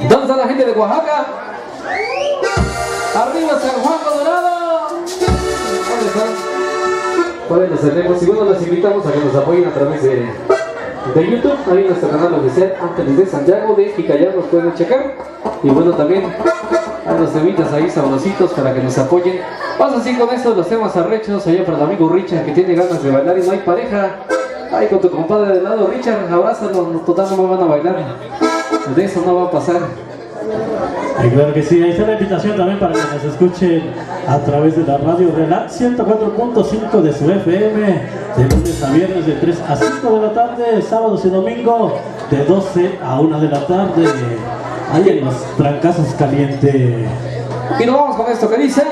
¿Dónde está la gente de Oaxaca? Arriba San Juan Colorado. ¿Dónde están? Todavía nos tenemos y bueno, los invitamos a que nos apoyen a través de YouTube. Ahí en nuestro canal oficial Ángeles de Santiago de Jicayán nos pueden checar. Y bueno, también a los temitas ahí sabrositos para que nos apoyen. Vamos así con estos los temas arrechos allá para el amigo Richard que tiene ganas de bailar y no hay pareja. Ay, con tu compadre de lado, Richard, abrázalo, total no me van a bailar. De eso no va a pasar. Y claro que sí, ahí está la invitación también para que nos escuchen a través de la radio Relax 104.5 de su FM, de lunes a viernes de 3 a 5 de la tarde, sábados y domingo de 12 a 1 de la tarde, ahí en los trancazos calientes. Y nos vamos con esto que dice...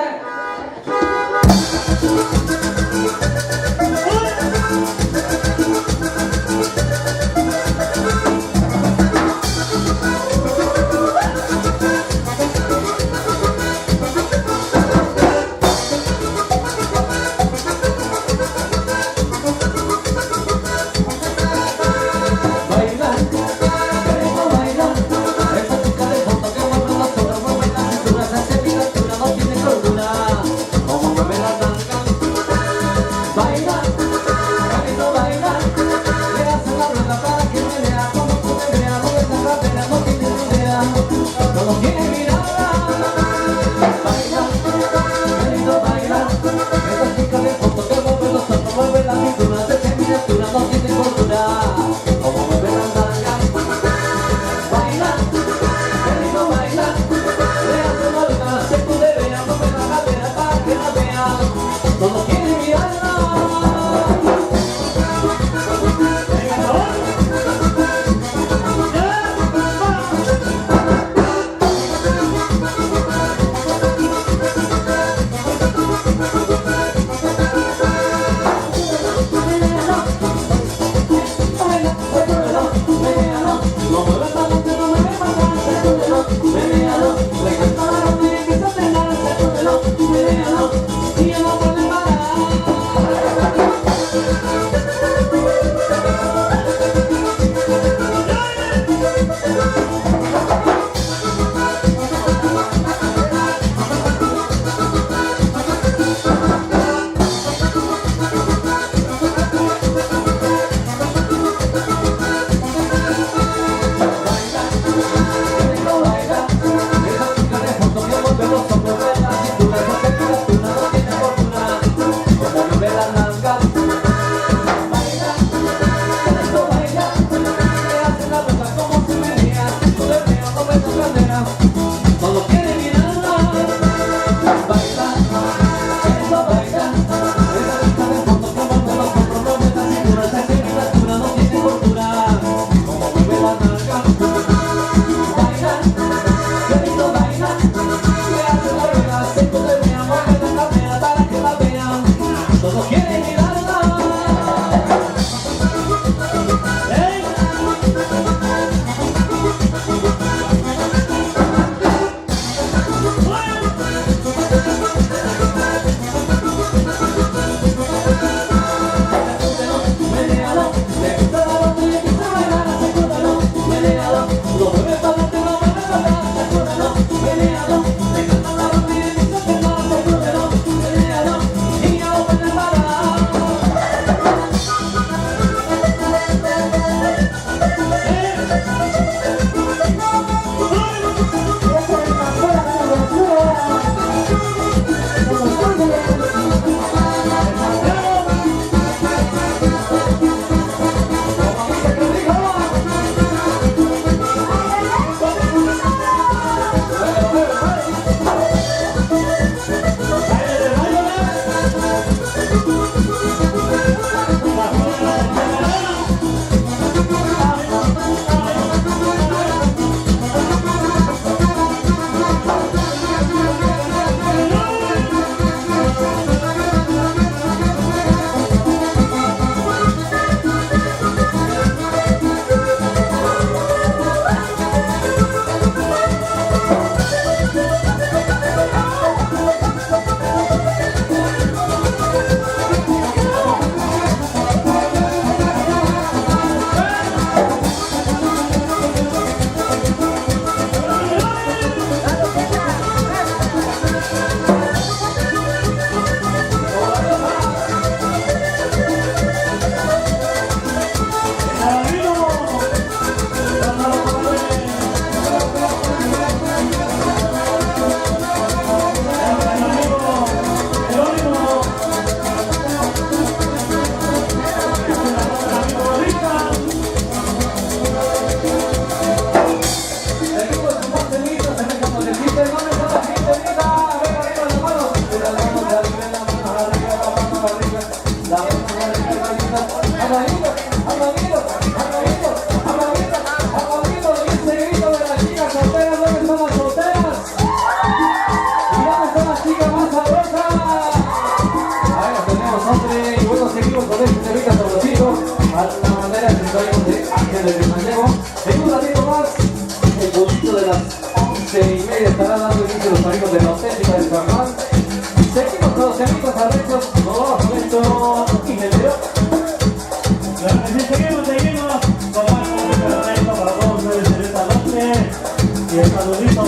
solteras? ¿Dónde están las solteras? ¿Y dónde están las chicas más sabrosas? Ahí las tenemos, hombre. Y bueno, seguimos con este temita sabrosito. A la manera que traemos de Ángeles de Santiago. En un ratito más, el bolsito de las 11:30 estará dando inicio a los amigos de la auténtica del Carnaval. Seguimos con los amigos arreglos. Nos vamos con esto y me veo. Claro que sí, seguimos con más música de para todos ustedes en esta noche. Y el saludito